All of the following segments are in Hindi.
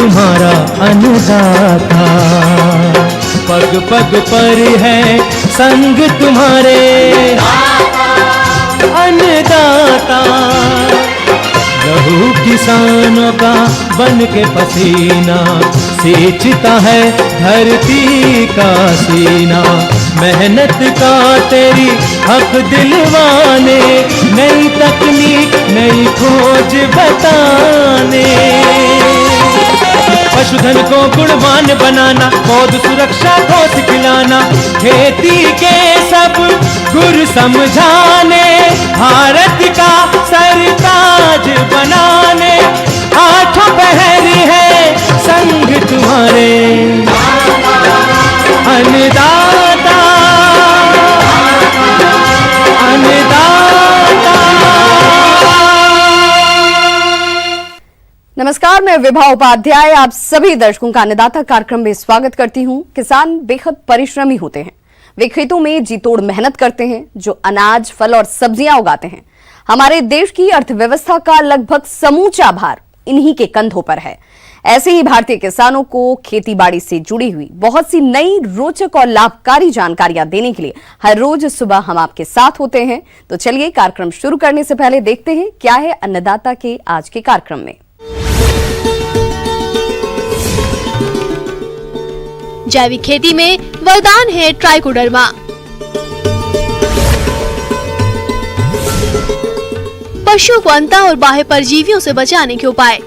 तुम्हारा अन्नदाता, पग पग पर है संग तुम्हारे अन्नदाता। लहू किसानों का बन के पसीना सींचता है धरती का सीना। मेहनत का तेरी हक दिलवाने, नई तकनीक नई खोज बताने। पशुधन को गुणवान बनाना, पौध सुरक्षा को सिखलाना, खेती के सब गुर समझाने, भारत का सरताज बनाने। आठों पहर है संग तुम्हारे अन्नदाता, अन्नदाता। नमस्कार, मैं विभा उपाध्याय आप सभी दर्शकों का अन्नदाता कार्यक्रम में स्वागत करती हूं। किसान बेहद परिश्रमी होते हैं। वे खेतों में जी तोड़ मेहनत करते हैं, जो अनाज, फल और सब्जियां उगाते हैं। हमारे देश की अर्थव्यवस्था का लगभग समूचा भार इन्हीं के कंधों पर है। ऐसे ही भारतीय किसानों को खेती बाड़ी से जुड़ी हुई बहुत सी नई, रोचक और लाभकारी जानकारियां देने के लिए हर रोज सुबह हम आपके साथ होते हैं। तो चलिए कार्यक्रम शुरू करने से पहले देखते हैं क्या है अन्नदाता के आज के कार्यक्रम में। जैविक खेती में वरदान है ट्राइकोडर्मा। पशुओं को अंता और बाह्य परजीवियों से बचाने के उपाय।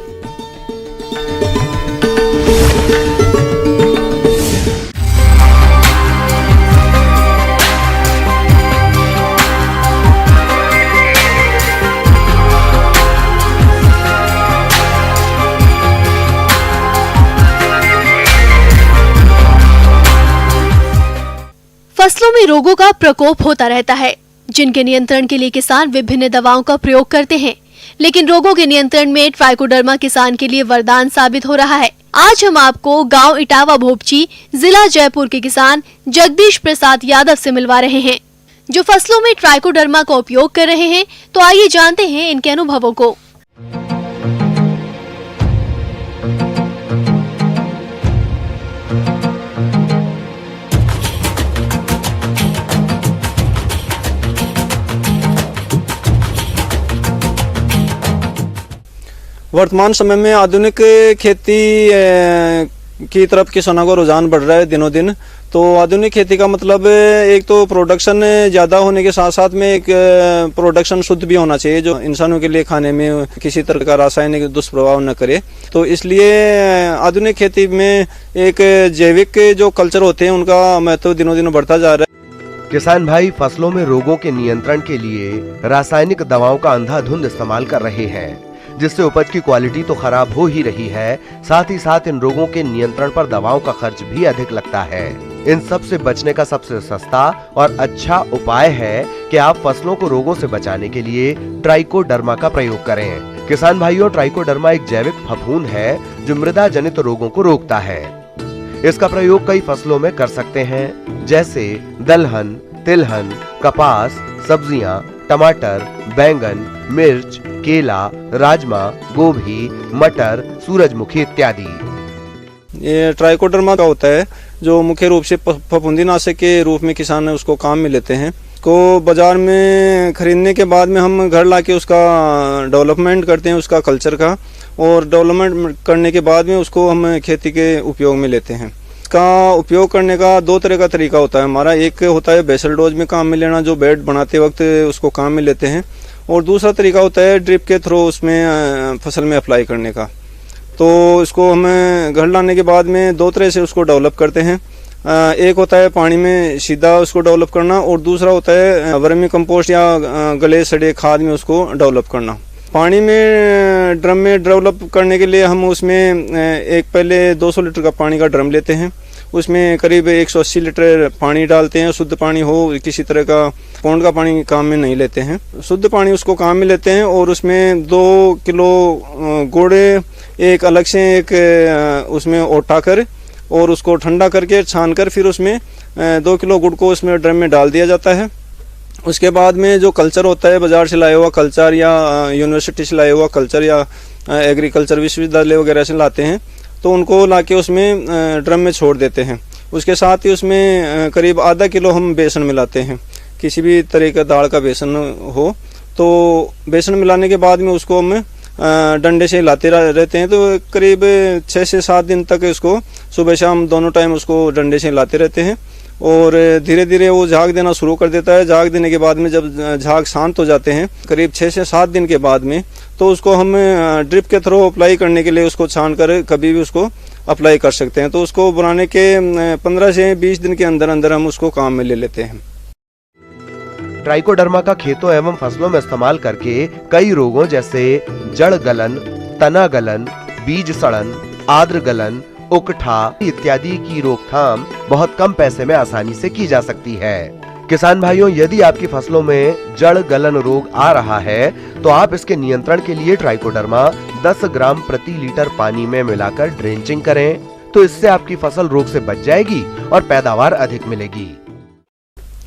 फसलों में रोगों का प्रकोप होता रहता है, जिनके नियंत्रण के लिए किसान विभिन्न दवाओं का प्रयोग करते हैं। लेकिन रोगों के नियंत्रण में ट्राइकोडर्मा किसान के लिए वरदान साबित हो रहा है। आज हम आपको गांव इटावा भोपची, जिला जयपुर के किसान जगदीश प्रसाद यादव से मिलवा रहे हैं, जो फसलों में ट्राइकोडर्मा का उपयोग कर रहे हैं। तो आइए जानते हैं इनके अनुभवों को। वर्तमान समय में आधुनिक खेती की तरफ किसानों का रुझान बढ़ रहा है दिनों दिन। तो आधुनिक खेती का मतलब एक तो प्रोडक्शन ज़्यादा होने के साथ साथ में एक प्रोडक्शन शुद्ध भी होना चाहिए, जो इंसानों के लिए खाने में किसी तरह का रासायनिक दुष्प्रभाव न करे। तो इसलिए आधुनिक खेती में एक जैविक जो कल्चर होते हैं उनका महत्व दिनों दिन बढ़ता जा रहा है। किसान भाई फसलों में रोगों के नियंत्रण के लिए रासायनिक दवाओं का अंधाधुंध इस्तेमाल कर रहे हैं, जिससे उपज की क्वालिटी तो खराब हो ही रही है, साथ ही साथ इन रोगों के नियंत्रण पर दवाओं का खर्च भी अधिक लगता है। इन सब से बचने का सबसे सस्ता और अच्छा उपाय है कि आप फसलों को रोगों से बचाने के लिए ट्राइकोडर्मा का प्रयोग करें। किसान भाइयों, ट्राइकोडर्मा एक जैविक फफूंद है जो मृदा जनित रोगों को रोकता है। इसका प्रयोग कई फसलों में कर सकते हैं, जैसे दलहन, तिलहन, कपास, सब्जियां, टमाटर, बैंगन, मिर्च, केला, राजमा, गोभी, मटर, सूरजमुखी इत्यादि। ये ट्राइकोडर्मा का होता है जो मुख्य रूप से फफूंदीनाशक के रूप में किसान उसको काम में लेते हैं। को बाजार में खरीदने के बाद में हम घर लाके उसका डेवलपमेंट करते हैं, उसका कल्चर का, और डेवलपमेंट करने के बाद में उसको हम खेती के उपयोग में लेते हैं। इसका उपयोग करने का दो तरह का तरीका होता है हमारा। एक होता है बेसल डोज में काम में लेना, जो बेड बनाते वक्त उसको काम में लेते हैं, और दूसरा तरीका होता है ड्रिप के थ्रू उसमें फसल में अप्लाई करने का। तो इसको हम घर लाने के बाद में दो तरह से उसको डेवलप करते हैं। एक होता है पानी में सीधा उसको डेवलप करना, और दूसरा होता है वर्मी कंपोस्ट या गले सड़े खाद में उसको डेवलप करना। पानी में ड्रम में डेवलप करने के लिए हम उसमें एक पहले 200 लीटर का पानी का ड्रम लेते हैं, उसमें करीब 180 लीटर पानी डालते हैं। शुद्ध पानी हो, किसी तरह का पौंड का पानी काम में नहीं लेते हैं, शुद्ध पानी उसको काम में लेते हैं। और उसमें 2 किलो गुड़ एक अलग से एक उसमें ओटा कर और उसको ठंडा करके छान कर फिर उसमें 2 किलो गुड़ को उसमें ड्रम में डाल दिया जाता है। उसके बाद में जो कल्चर होता है बाजार से लाया हुआ कल्चर या यूनिवर्सिटी से लाया हुआ कल्चर या एग्रीकल्चर विश्वविद्यालय वगैरह से लाते हैं, तो उनको लाके उसमें ड्रम में छोड़ देते हैं। उसके साथ ही उसमें करीब आधा किलो हम बेसन मिलाते हैं। किसी भी तरह का दाल का बेसन हो तो बेसन मिलाने के बाद में उसको हम डंडे से हिलाते रहते हैं। तो करीब 6 से 7 दिन तक इसको सुबह शाम दोनों टाइम उसको डंडे से हिलाते रहते हैं और धीरे धीरे वो झाग देना शुरू कर देता है। झाग देने के बाद में जब झाग शांत हो जाते हैं करीब 6 से 7 दिन के बाद में, तो उसको हम ड्रिप के थ्रू अप्लाई करने के लिए उसको छान कर कभी भी उसको अप्लाई कर सकते हैं। तो उसको बनाने के 15 से 20 दिन के अंदर अंदर हम उसको काम में ले लेते हैं। ट्राइकोडर्मा का खेतों एवं फसलों में इस्तेमाल करके कई रोगों जैसे जड़ गलन, तना गलन, बीज सड़न, आद्र गलन, उकठा इत्यादि की रोकथाम बहुत कम पैसे में आसानी से की जा सकती है। किसान भाइयों, यदि आपकी फसलों में जड़ गलन रोग आ रहा है तो आप इसके नियंत्रण के लिए ट्राइकोडर्मा 10 ग्राम प्रति लीटर पानी में मिलाकर ड्रेंचिंग करें, तो इससे आपकी फसल रोग से बच जाएगी और पैदावार अधिक मिलेगी।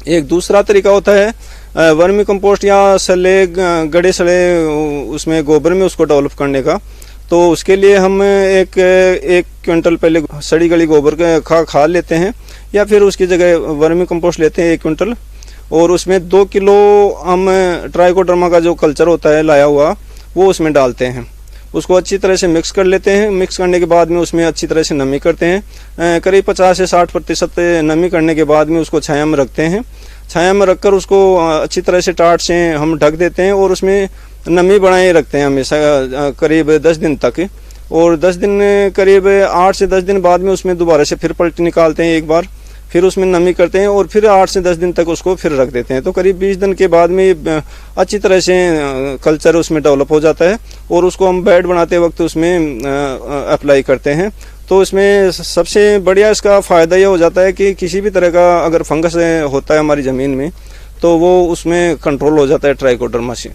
एक दूसरा तरीका होता है वर्मी कंपोस्ट या सड़े गड़े सड़े उसमें गोबर में उसको डेवलप करने का। तो उसके लिए हम एक क्विंटल पहले सड़ी गली गोबर का खाद लेते हैं या फिर उसकी जगह वर्मी कंपोस्ट लेते हैं 1 क्विंटल, और उसमें 2 किलो हम ट्राइकोडर्मा का जो कल्चर होता है लाया हुआ वो उसमें डालते हैं। उसको अच्छी तरह से मिक्स कर लेते हैं। मिक्स करने के बाद में उसमें अच्छी तरह से नमी करते हैं। करीब 50 से 60% नमी करने के बाद में उसको छाया में रखते हैं। छाया में रखकर उसको अच्छी तरह से टाट से हम ढक देते हैं और उसमें नमी बनाए रखते हैं हमेशा करीब 10 दिन तक। और 10 दिन करीब 8 से 10 दिन बाद में उसमें दोबारा से फिर पलटी निकालते हैं एक बार, फिर उसमें नमी करते हैं और फिर 8 से 10 दिन तक उसको फिर रख देते हैं। तो करीब 20 दिन के बाद में अच्छी तरह से कल्चर उसमें डेवलप हो जाता है और उसको हम बेड बनाते वक्त उसमें अप्लाई करते हैं। तो इसमें सबसे बढ़िया इसका फ़ायदा ये हो जाता है कि किसी भी तरह का अगर फंगस होता है हमारी ज़मीन में तो वो उसमें कंट्रोल हो जाता है ट्राइकोडर्मा से।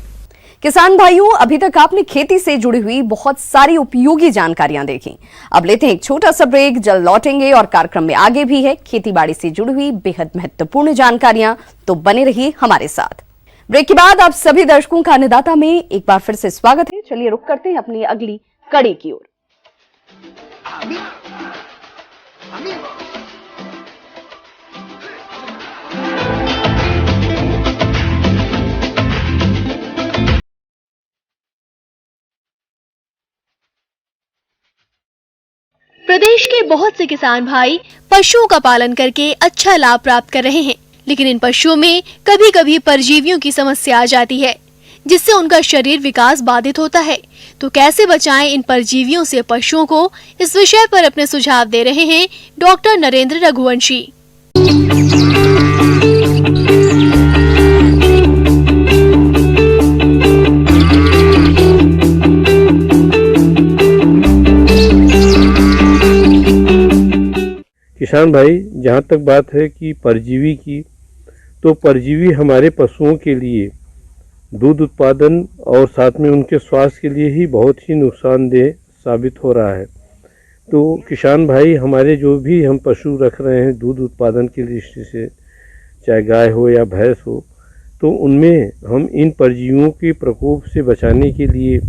किसान भाइयों, अभी तक आपने खेती से जुड़ी हुई बहुत सारी उपयोगी जानकारियां देखी। अब लेते हैं एक छोटा सा ब्रेक, जल्द लौटेंगे और कार्यक्रम में आगे भी है खेतीबाड़ी से जुड़ी हुई बेहद महत्वपूर्ण जानकारियां, तो बने रहिए हमारे साथ। ब्रेक के बाद आप सभी दर्शकों का अन्नदाता में एक बार फिर से स्वागत है। चलिए रुक करते हैं अपनी अगली कड़ी की ओर। प्रदेश के बहुत से किसान भाई पशुओं का पालन करके अच्छा लाभ प्राप्त कर रहे हैं, लेकिन इन पशुओं में कभी कभी परजीवियों की समस्या आ जाती है, जिससे उनका शरीर विकास बाधित होता है। तो कैसे बचाएं इन परजीवियों से पशुओं को, इस विषय पर अपने सुझाव दे रहे हैं डॉक्टर नरेंद्र रघुवंशी। किसान भाई, जहाँ तक बात है कि परजीवी की, तो परजीवी हमारे पशुओं के लिए दूध उत्पादन और साथ में उनके स्वास्थ्य के लिए ही बहुत ही नुकसानदेह साबित हो रहा है। तो किसान भाई, हमारे जो भी हम पशु रख रहे हैं दूध उत्पादन की दृष्टि से, चाहे गाय हो या भैंस हो, तो उनमें हम इन परजीवियों के प्रकोप से बचाने के लिए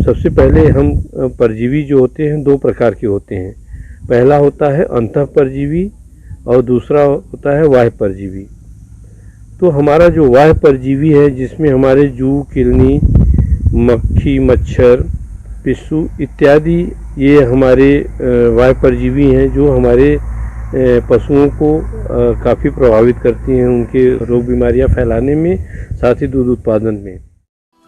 सबसे पहले हम परजीवी जो होते हैं 2 प्रकार के होते हैं। पहला होता है अंतः परजीवी और दूसरा होता है बाह्य परजीवी। तो हमारा जो बाह्य परजीवी है, जिसमें हमारे जू, किलनी, मक्खी, मच्छर, पिस्सू इत्यादि ये हमारे बाह्य परजीवी हैं, जो हमारे पशुओं को काफ़ी प्रभावित करती हैं उनके रोग बीमारियां फैलाने में, साथ ही दूध उत्पादन में।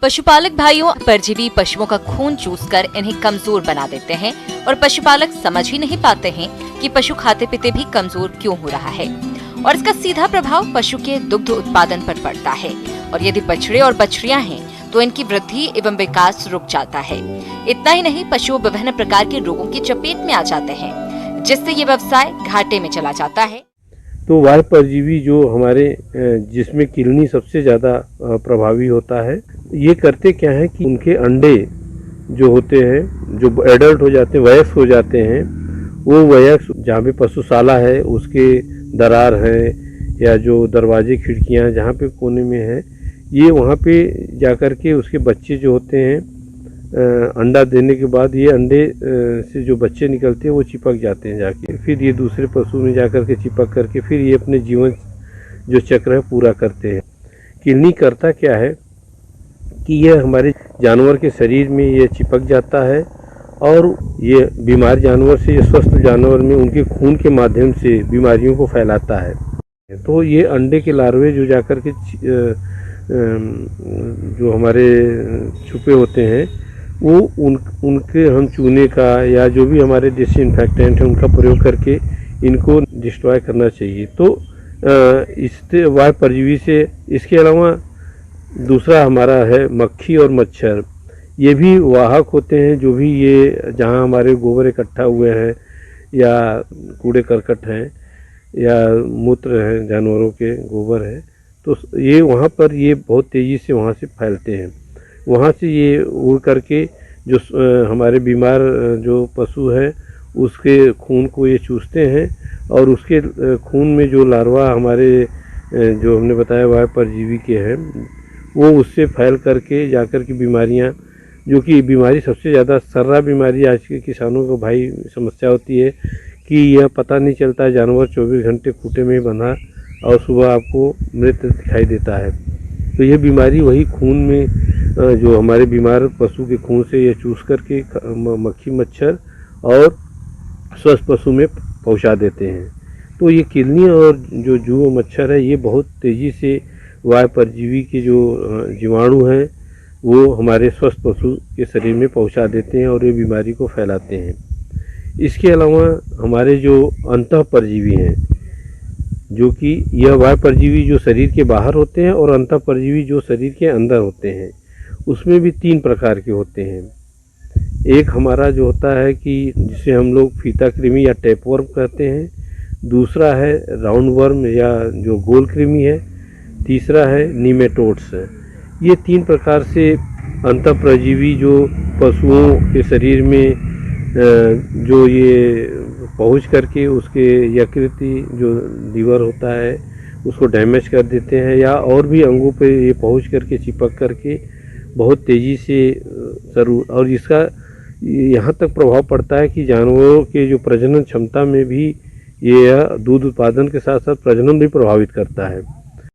पशुपालक भाइयों, परजीवी पशुओं का खून चूसकर इन्हें कमजोर बना देते हैं और पशुपालक समझ ही नहीं पाते हैं कि पशु खाते पीते भी कमजोर क्यों हो रहा है, और इसका सीधा प्रभाव पशु के दुग्ध उत्पादन पर पड़ता है। और यदि बछड़े और बछड़ियां हैं तो इनकी वृद्धि एवं विकास रुक जाता है। इतना ही नहीं, पशु विभिन्न प्रकार के रोगों की चपेट में आ जाते हैं, जिससे ये व्यवसाय घाटे में चला जाता है। तो बाह्य परजीवी जो हमारे, जिसमें किलनी सबसे ज़्यादा प्रभावी होता है, ये करते क्या है कि उनके अंडे जो होते हैं, जो एडल्ट हो जाते हैं, वयस्क हो जाते हैं, वो वयस्क जहाँ पे पशुशाला है उसके दरार है या जो दरवाजे खिड़कियाँ जहाँ पे कोने में है, ये वहाँ पे जाकर के उसके बच्चे जो होते हैं अंडा देने के बाद ये अंडे से जो बच्चे निकलते हैं वो चिपक जाते हैं जाके, फिर ये दूसरे पशु में जाकर के चिपक करके फिर ये अपने जीवन जो चक्र है पूरा करते हैं। किलनी करता क्या है कि ये हमारे जानवर के शरीर में ये चिपक जाता है और ये बीमार जानवर से ये स्वस्थ जानवर में उनके खून के माध्यम से बीमारियों को फैलाता है। तो ये अंडे के लार्वे जो जाकर के जो हमारे छुपे होते हैं वो उनके हम चूने का या जो भी हमारे डिसइंफेक्टेंट है उनका प्रयोग करके इनको डिस्ट्रॉय करना चाहिए। तो इससे वायु परजीवी से, इसके अलावा दूसरा हमारा है मक्खी और मच्छर। ये भी वाहक होते हैं, जो भी ये जहाँ हमारे गोबर इकट्ठा हुए हैं या कूड़े करकट हैं या मूत्र हैं जानवरों के गोबर है, तो ये वहाँ पर ये बहुत तेज़ी से वहाँ से फैलते हैं। वहाँ से ये उड़ करके जो हमारे बीमार जो पशु है उसके खून को ये चूसते हैं और उसके खून में जो लार्वा हमारे जो हमने बताया वायु परजीवी के हैं वो उससे फैल करके जाकर की बीमारियां, जो कि बीमारी सबसे ज़्यादा सर्रा बीमारी आज के किसानों को भाई समस्या होती है कि यह पता नहीं चलता जानवर 24 घंटे खूंटे में ही बंधा और सुबह आपको मृत दिखाई देता है। तो यह बीमारी वही खून में जो हमारे बीमार पशु के खून से ये चूस करके मक्खी मच्छर और स्वस्थ पशु में पहुंचा देते हैं। तो ये किलनी और जो जूह मच्छर है ये बहुत तेज़ी से वायु परजीवी के जो जीवाणु हैं वो हमारे स्वस्थ पशु के शरीर में पहुंचा देते हैं और ये बीमारी को फैलाते हैं। इसके अलावा हमारे जो अंतः परजीवी हैं, जो कि यह वायु परजीवी जो शरीर के बाहर होते हैं और अंतः परजीवी जो शरीर के अंदर होते हैं, उसमें भी 3 प्रकार के होते हैं। एक हमारा जो होता है कि जिसे हम लोग फीता कृमि या टैपवर्म कहते हैं, दूसरा है राउंड वर्म या जो गोल कृमि है, तीसरा है नीमेटोड्स। ये 3 प्रकार से अंतः परजीवी जो पशुओं के शरीर में जो ये पहुंच करके उसके यकृति जो लीवर होता है उसको डैमेज कर देते हैं या और भी अंगों पे ये पहुंच करके चिपक करके बहुत तेज़ी से ज़रूर, और इसका यहाँ तक प्रभाव पड़ता है कि जानवरों के जो प्रजनन क्षमता में भी ये दूध उत्पादन के साथ साथ प्रजनन भी प्रभावित करता है।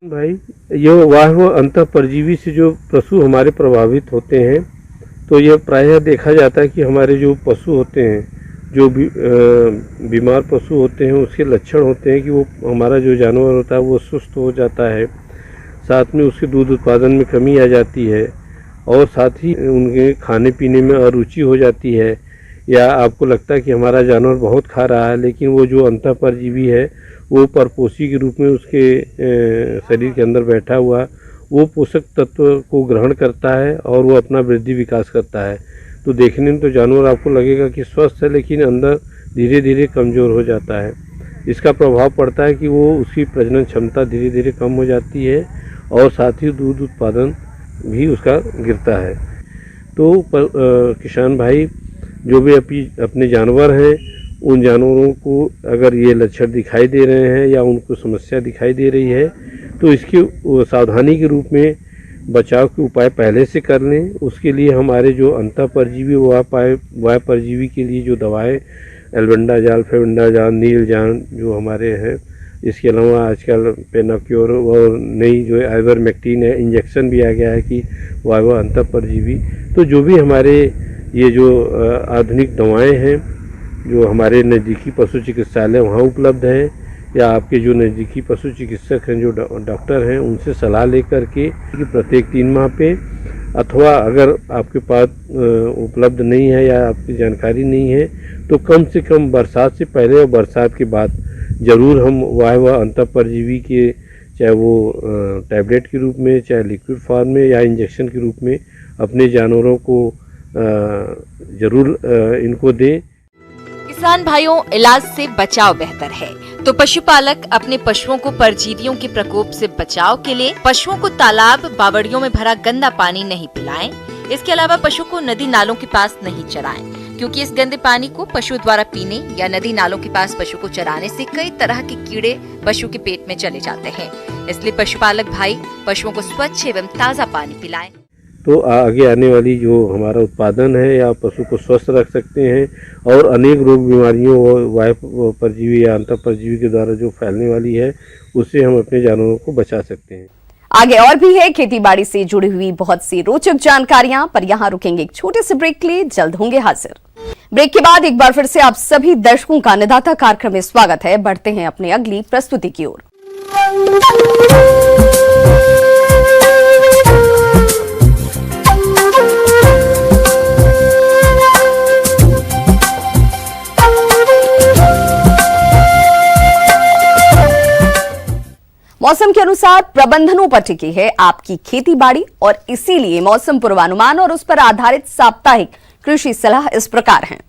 भाई ये वायु अंतः परजीवी से जो पशु हमारे प्रभावित होते हैं, तो यह प्रायः देखा जाता है कि हमारे जो पशु होते हैं, जो भी बीमार पशु होते हैं, उसके लक्षण होते हैं कि वो हमारा जो जानवर होता है वो सुस्त हो जाता है, साथ में उसके दूध उत्पादन में कमी आ जाती है और साथ ही उनके खाने पीने में अरुचि हो जाती है, या आपको लगता है कि हमारा जानवर बहुत खा रहा है लेकिन वो जो अंतः परजीवी है वो परपोषी के रूप में उसके शरीर के अंदर बैठा हुआ वो पोषक तत्व को ग्रहण करता है और वो अपना वृद्धि विकास करता है। तो देखने में तो जानवर आपको लगेगा कि स्वस्थ है लेकिन अंदर धीरे धीरे कमज़ोर हो जाता है। इसका प्रभाव पड़ता है कि वो उसकी प्रजनन क्षमता धीरे धीरे कम हो जाती है और साथ ही दूध उत्पादन भी उसका गिरता है। तो किसान भाई जो भी अपने जानवर हैं, उन जानवरों को अगर ये लक्षण दिखाई दे रहे हैं या उनको समस्या दिखाई दे रही है तो इसकी सावधानी के रूप में बचाव के उपाय पहले से कर लें। उसके लिए हमारे जो अंतः परजीवी वायु परजीवी के लिए जो दवाएं एल्बेंडाजाल, फेविंडाजाल, नीलजान जो हमारे हैं, इसके अलावा आजकल पेनाक्योर और नई जो आइवरमेक्टिन है इंजेक्शन भी आ गया है कि वायु अंतः परजीवी। तो जो भी हमारे ये जो आधुनिक दवाएं हैं जो हमारे नज़दीकी पशु चिकित्सालय वहाँ उपलब्ध हैं, या आपके जो नज़दीकी पशु चिकित्सक हैं जो डॉक्टर हैं उनसे सलाह लेकर के कि प्रत्येक 3 माह पे, अथवा अगर आपके पास उपलब्ध नहीं है या आपकी जानकारी नहीं है तो कम से कम बरसात से पहले और बरसात के बाद ज़रूर हम वायु अंतः परजीवी के, चाहे वो टैबलेट के रूप में, चाहे लिक्विड फॉर्म में या इंजेक्शन के रूप में अपने जानवरों को ज़रूर इनको दें। किसान भाइयों, इलाज से बचाव बेहतर है, तो पशुपालक अपने पशुओं को परजीवियों के प्रकोप से बचाव के लिए पशुओं को तालाब, बावड़ियों में भरा गंदा पानी नहीं पिलाएं। इसके अलावा पशु को नदी नालों के पास नहीं चराएं, क्योंकि इस गंदे पानी को पशु द्वारा पीने या नदी नालों के पास पशु को चराने से कई तरह के कीड़े पशु के पेट में चले जाते हैं। इसलिए पशुपालक भाई पशुओं को स्वच्छ एवं ताज़ा पानी पिलाएं। तो आगे आने वाली जो हमारा उत्पादन है या पशु को स्वस्थ रख सकते हैं और अनेक रोग बीमारियों वायु परजीवी या अंतर परजीवी के द्वारा जो फैलने वाली है उससे हम अपने जानवरों को बचा सकते हैं। आगे और भी है खेतीबाड़ी से जुड़ी हुई बहुत सी रोचक जानकारियां, पर यहां रुकेंगे एक छोटे से ब्रेक के लिए, जल्द होंगे हाजिर। ब्रेक के बाद एक बार फिर से आप सभी दर्शकों का अन्नदाता कार्यक्रम में स्वागत है। बढ़ते हैं अपनी अगली प्रस्तुति की ओर। मौसम के अनुसार प्रबंधनों पर टिकी है आपकी खेती बाड़ी, और इसीलिए मौसम पूर्वानुमान और उस पर आधारित साप्ताहिक कृषि सलाह इस प्रकार है।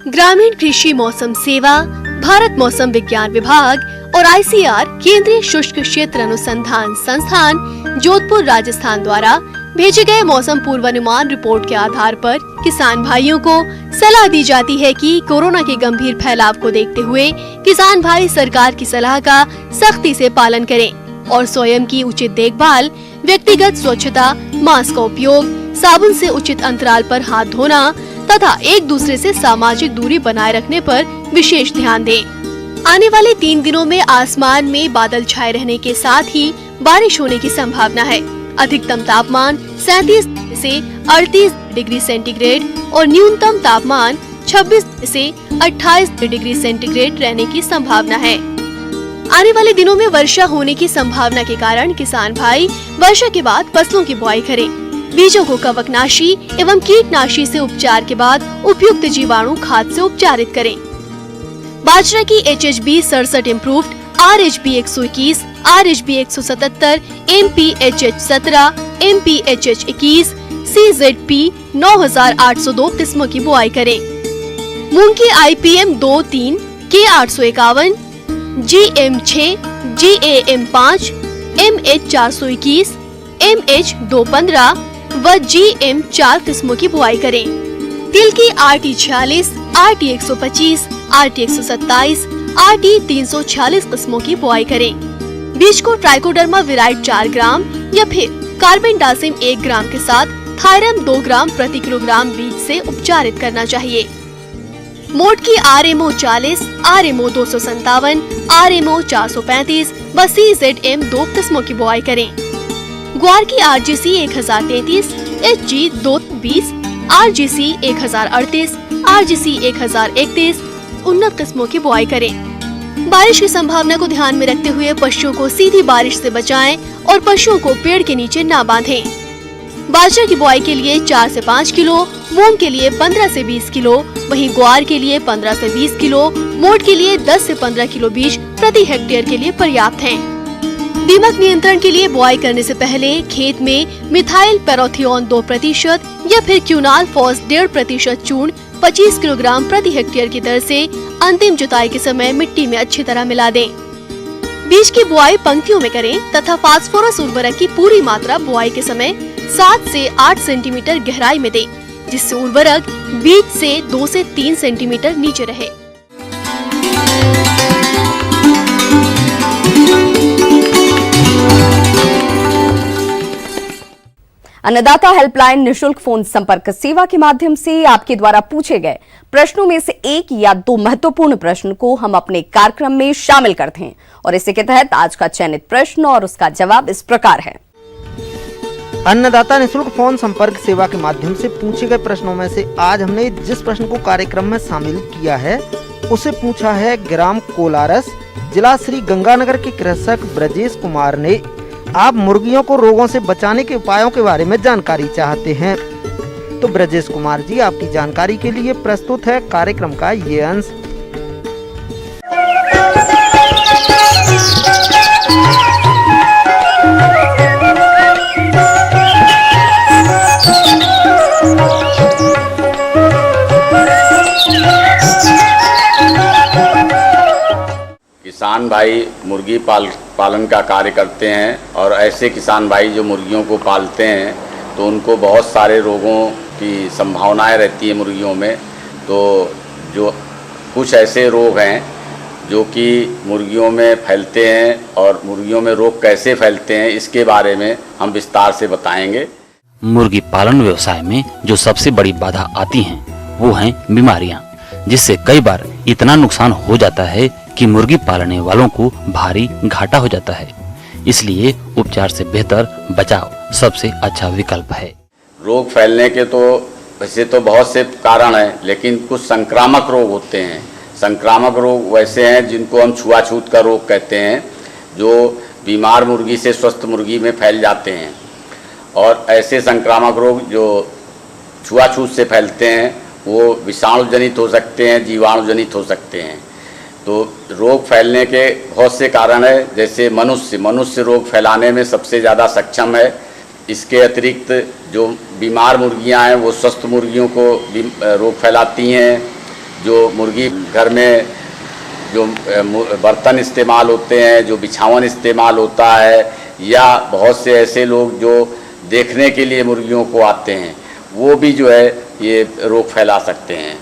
ग्रामीण कृषि मौसम सेवा, भारत मौसम विज्ञान विभाग और ICAR केंद्रीय शुष्क क्षेत्र अनुसंधान संस्थान जोधपुर राजस्थान द्वारा भेजे गए मौसम पूर्वानुमान रिपोर्ट के आधार पर किसान भाइयों को सलाह दी जाती है कि कोरोना के गंभीर फैलाव को देखते हुए किसान भाई सरकार की सलाह का सख्ती से पालन करें और स्वयं की उचित देखभाल, व्यक्तिगत स्वच्छता, मास्क का उपयोग, साबुन से उचित अंतराल पर हाथ धोना तथा एक दूसरे से सामाजिक दूरी बनाए रखने पर विशेष ध्यान दें। आने वाले 3 दिनों में आसमान में बादल छाए रहने के साथ ही बारिश होने की संभावना है। अधिकतम तापमान 37 से 38 डिग्री सेंटीग्रेड और न्यूनतम तापमान 26 से 28 डिग्री सेंटीग्रेड रहने की संभावना है। आने वाले दिनों में वर्षा होने की संभावना के कारण किसान भाई वर्षा के बाद फसलों की बुआई करें। बीजों को कवकनाशी एवं कीटनाशी से उपचार के बाद उपयुक्त जीवाणु खाद से उपचारित करें। बाजरा की HHB 67 improved, RHB 121, RHB 177, MPHH 17, MPHH 21, CZP 9802 किस्मों की बुआई करें। मूंग की IPM 23, K 851, GM 6, GAM 5, MH 421, MH 215 व GM 4 किस्मों की बुआई करें। तिल की RT 46, RT 125, RT 127, RT 346 किस्मों की बुआई करें। बीज को ट्राइकोडर्मा विराइट 4 ग्राम या फिर कार्बेंडाजिम 1 ग्राम के साथ थायरम 2 ग्राम प्रति किलोग्राम बीज से उपचारित करना चाहिए। मोट की RMO 40, RMO 257, RMO 435 व CZM 2 किस्मों की बुआई करें। ग्वार की RGC 1033, HG 220, RGC 1038, RGC 1031 उन्नत किस्मों की बुआई करें। बारिश की संभावना को ध्यान में रखते हुए पशुओं को सीधी बारिश से बचाएं और पशुओं को पेड़ के नीचे न बांधें। बाजरा की बुआई के लिए 4 से 5 किलो, मूंग के लिए 15 से 20 किलो, वहीं ग्वार के लिए 15 से 20 किलो, मोट के लिए 10 से 15 किलो बीज प्रति हेक्टेयर के लिए पर्याप्त हैं। दीमक नियंत्रण के लिए बुआई करने से पहले खेत में मिथाइल पैरोथियोन 2% या फिर क्यूनाल फॉस 1.5% चूर्ण 25 किलोग्राम प्रति हेक्टेयर की दर से अंतिम जुताई के समय मिट्टी में अच्छी तरह मिला दें। बीज की बुआई पंक्तियों में करें तथा फास्फोरस उर्वरक की पूरी मात्रा बुआई के समय 7 से 8 सेंटीमीटर गहराई में दें, जिससे उर्वरक बीज से 2 से 3 सेंटीमीटर नीचे रहे। अन्नदाता हेल्पलाइन निशुल्क फोन संपर्क सेवा के माध्यम से आपके द्वारा पूछे गए प्रश्नों में से 1 या 2 महत्वपूर्ण प्रश्न को हम अपने कार्यक्रम में शामिल करते हैं और इसी के तहत आज का चयनित प्रश्न और उसका जवाब इस प्रकार है। अन्नदाता निशुल्क फोन संपर्क सेवा के माध्यम से पूछे गए प्रश्नों में से आज हमने जिस प्रश्न को कार्यक्रम में शामिल किया है उसे पूछा है ग्राम कोलारस, जिला श्री गंगानगर के कृषक ब्रजेश कुमार ने। आप मुर्गियों को रोगों से बचाने के उपायों के बारे में जानकारी चाहते हैं। तो ब्रजेश कुमार जी, आपकी जानकारी के लिए प्रस्तुत है कार्यक्रम का ये अंश। किसान भाई मुर्गी पालन का कार्य करते हैं और ऐसे किसान भाई जो मुर्गियों को पालते हैं तो उनको बहुत सारे रोगों की संभावनाएं रहती है मुर्गियों में। तो जो कुछ ऐसे रोग हैं जो कि मुर्गियों में फैलते हैं और मुर्गियों में रोग कैसे फैलते हैं, इसके बारे में हम विस्तार से बताएंगे। मुर्गी पालन व्यवसाय में जो सबसे बड़ी बाधा आती हैं वो हैं बीमारियां, जिससे कई बार इतना नुकसान हो जाता है कि मुर्गी पालने वालों को भारी घाटा हो जाता है। इसलिए उपचार से बेहतर बचाव सबसे अच्छा विकल्प है। रोग फैलने के तो वैसे तो बहुत से कारण हैं, लेकिन कुछ संक्रामक रोग होते हैं। संक्रामक रोग वैसे हैं जिनको हम छुआछूत का रोग कहते हैं, जो बीमार मुर्गी से स्वस्थ मुर्गी में फैल जाते हैं। और ऐसे संक्रामक रोग जो छुआछूत से फैलते हैं वो विषाणु जनित हो सकते हैं, जीवाणु जनित हो सकते हैं। तो रोग फैलने के बहुत से कारण है, जैसे मनुष्य रोग फैलाने में सबसे ज़्यादा सक्षम है। इसके अतिरिक्त जो बीमार मुर्गियां हैं वो स्वस्थ मुर्गियों को रोग फैलाती हैं। जो मुर्गी घर में जो बर्तन इस्तेमाल होते हैं, जो बिछावन इस्तेमाल होता है, या बहुत से ऐसे लोग जो देखने के लिए मुर्गियों को आते हैं, वो भी जो है ये रोग फैला सकते हैं।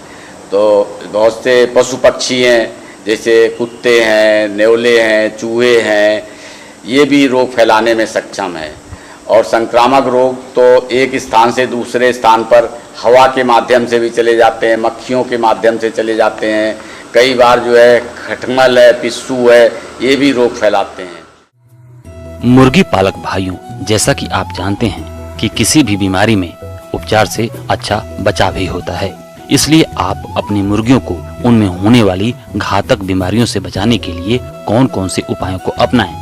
तो बहुत से पशु पक्षी हैं, जैसे कुत्ते हैं, नेवले हैं, चूहे हैं, ये भी रोग फैलाने में सक्षम है। और संक्रामक रोग तो एक स्थान से दूसरे स्थान पर हवा के माध्यम से भी चले जाते हैं, मक्खियों के माध्यम से चले जाते हैं। कई बार जो है खटमल है, पिस्सू है, ये भी रोग फैलाते हैं। मुर्गी पालक भाइयों, जैसा कि आप जानते हैं कि किसी भी बीमारी में उपचार से अच्छा बचाव ही होता है। इसलिए आप अपनी मुर्गियों को उनमें होने वाली घातक बीमारियों से बचाने के लिए कौन कौन से उपायों को अपनाएं,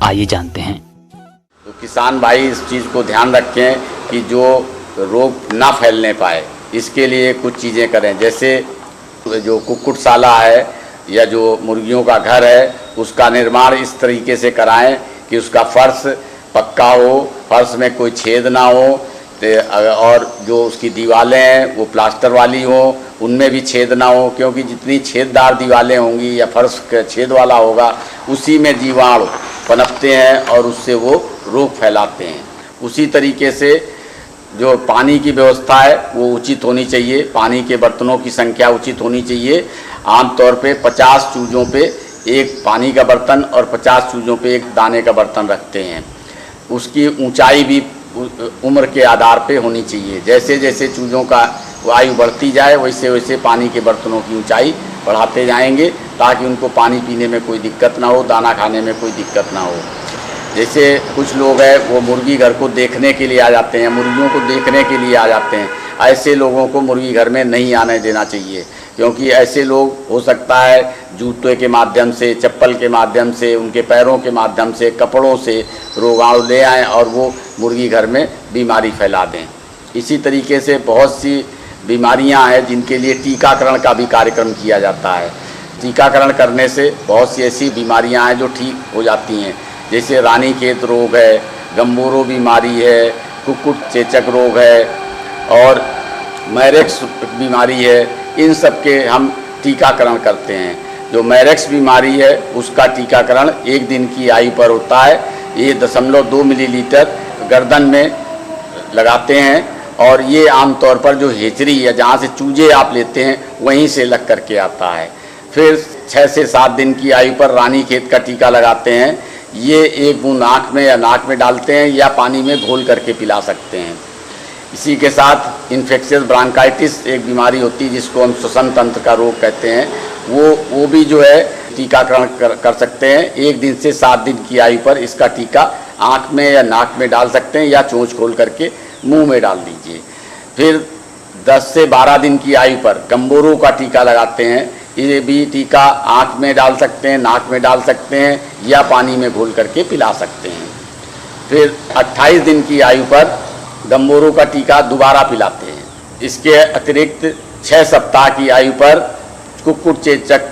आइए जानते हैं। तो किसान भाई इस चीज़ को ध्यान रखें कि जो रोग ना फैलने पाए, इसके लिए कुछ चीज़ें करें। जैसे जो कुक्कुटशाला है या जो मुर्गियों का घर है, उसका निर्माण इस तरीके से कराएं कि उसका फर्श पक्का हो, फर्श में कोई छेद ना हो, और जो उसकी दीवारें हैं वो प्लास्टर वाली हो, उनमें भी छेद ना हो, क्योंकि जितनी छेददार दीवारें होंगी या फर्श छेद वाला होगा, उसी में जीवाणु पनपते हैं और उससे वो रोग फैलाते हैं। उसी तरीके से जो पानी की व्यवस्था है वो उचित होनी चाहिए, पानी के बर्तनों की संख्या उचित होनी चाहिए। आमतौर पे 50 चूज़ों पे एक पानी का बर्तन और 50 चूज़ों पे एक दाने का बर्तन रखते हैं। उसकी ऊंचाई भी उम्र के आधार पे होनी चाहिए। जैसे जैसे चूज़ों का आयु बढ़ती जाए वैसे वैसे पानी के बर्तनों की ऊंचाई बढ़ाते जाएंगे, ताकि उनको पानी पीने में कोई दिक्कत ना हो, दाना खाने में कोई दिक्कत ना हो। जैसे कुछ लोग हैं वो मुर्गी घर को देखने के लिए आ जाते हैं, मुर्गियों को देखने के लिए आ जाते हैं। ऐसे लोगों को मुर्गी घर में नहीं आने देना चाहिए, क्योंकि ऐसे लोग हो सकता है जूते के माध्यम से, चप्पल के माध्यम से, उनके पैरों के माध्यम से, कपड़ों से रोगाणु ले आएँ और वो मुर्गी घर में बीमारी फैला दें। इसी तरीके से बहुत सी बीमारियां हैं जिनके लिए टीकाकरण का भी कार्यक्रम किया जाता है। टीकाकरण करने से बहुत सी ऐसी बीमारियां हैं जो ठीक हो जाती हैं, जैसे रानीखेत रोग है, गम्बोरो बीमारी है, कुक्कुट चेचक रोग है और मैरेक्स बीमारी है। इन सब के हम टीकाकरण करते हैं। जो मैरेक्स बीमारी है उसका टीकाकरण 1 दिन की आयु पर होता है। ये 0.2 मिलीलीटर गर्दन में लगाते हैं और ये आमतौर पर जो हेचरी या जहाँ से चूजे आप लेते हैं वहीं से लग करके आता है। फिर 6 से 7 दिन की आयु पर रानीखेत का टीका लगाते हैं। ये 1 बूंद आँख में या नाक में डालते हैं या पानी में घोल करके पिला सकते हैं। इसी के साथ इन्फेक्शियस ब्रांकाइटिस एक बीमारी होती है जिसको हम श्वसन तंत्र का रोग कहते हैं, वो भी जो है टीकाकरण कर सकते हैं। 1 दिन से 7 दिन की आयु पर इसका टीका आँख में या नाक में डाल सकते हैं या चोंच खोल करके मुंह में डाल दीजिए। फिर 10 से 12 दिन की आयु पर गम्बोरो का टीका लगाते हैं। ये भी टीका आँख में डाल सकते हैं, नाक में डाल सकते हैं या पानी में घोल करके पिला सकते हैं। फिर 28 दिन की आयु पर गम्बोरो का टीका दोबारा पिलाते हैं। इसके अतिरिक्त 6 सप्ताह की आयु पर कुक्कुट चेचक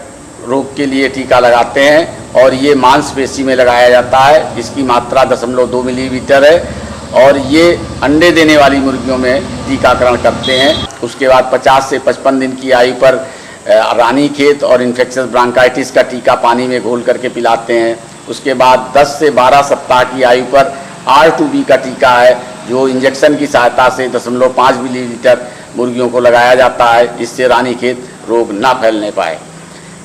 रोग के लिए टीका लगाते हैं और ये मांसपेशी में लगाया जाता है। इसकी मात्रा 0.2 मिलीलीटर है और ये अंडे देने वाली मुर्गियों में टीकाकरण करते हैं। उसके बाद 50 से 55 दिन की आयु पर रानीखेत और इन्फेक्शियस ब्रांकाइटिस का टीका पानी में घोल करके पिलाते हैं। उसके बाद 10 से 12 सप्ताह की आयु पर R2B का टीका है, जो इंजेक्शन की सहायता से 0.5 मिलीलीटर मुर्गियों को लगाया जाता है, इससे रानीखेत रोग ना फैलने पाए।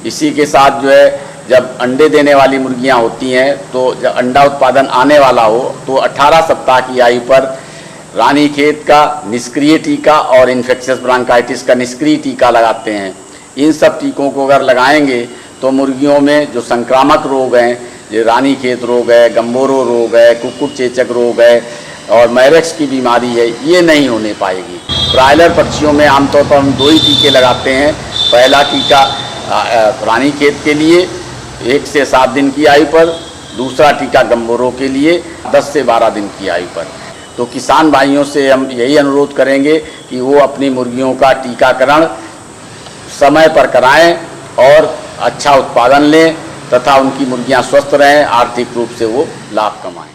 इसी के साथ जो है जब अंडे देने वाली मुर्गियां होती हैं तो जब अंडा उत्पादन आने वाला हो तो 18 सप्ताह की आयु पर रानीखेत का निष्क्रिय टीका और इन्फेक्शियस ब्रोंकाइटिस का निष्क्रिय टीका लगाते हैं। इन सब टीकों को अगर लगाएंगे तो मुर्गियों में जो संक्रामक रोग हैं, जो रानीखेत रोग है, गम्बोरो रोग है, कुक्कुट चेचक रोग है और मैरेक्स की बीमारी है, ये नहीं होने पाएगी। ब्रायलर पक्षियों में आमतौर पर हम 2 ही टीके लगाते हैं। पहला टीका रानीखेत के लिए 1 से 7 दिन की आयु पर, दूसरा टीका गम्बोरो के लिए 10 से 12 दिन की आयु पर। तो किसान भाइयों से हम यही अनुरोध करेंगे कि वो अपनी मुर्गियों का टीकाकरण समय पर कराएं और अच्छा उत्पादन लें तथा उनकी मुर्गियां स्वस्थ रहें, आर्थिक रूप से वो लाभ कमाएं।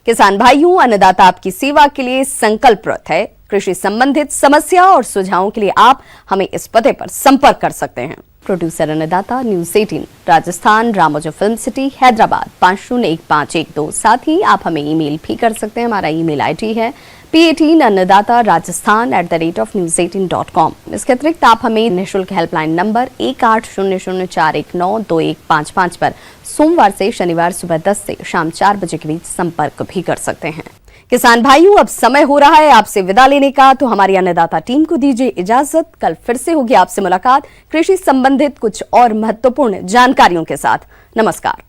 किसान भाइयों, अन्नदाता आपकी सेवा के लिए संकल्परत है। कृषि संबंधित समस्या और सुझावों के लिए आप हमें इस पते पर संपर्क कर सकते हैं। प्रोड्यूसर अन्नदाता, news 18, Rajasthan, Ramoji film city, Hyderabad 501512। साथ ही आप हमें ईमेल भी कर सकते हैं। हमारा ईमेल आईडी है p18annadatarajasthan@news18.com। इसके अतिरिक्त आप हमें निःशुल्क हेल्पलाइन नंबर 180041922155 पर सोमवार से शनिवार सुबह 10 से शाम 4 बजे के बीच संपर्क भी कर सकते हैं। किसान भाइयों, अब समय हो रहा है आपसे विदा लेने का, तो हमारी अन्नदाता टीम को दीजिए इजाजत। कल फिर से होगी आपसे मुलाकात कृषि संबंधित कुछ और महत्वपूर्ण जानकारियों के साथ। नमस्कार।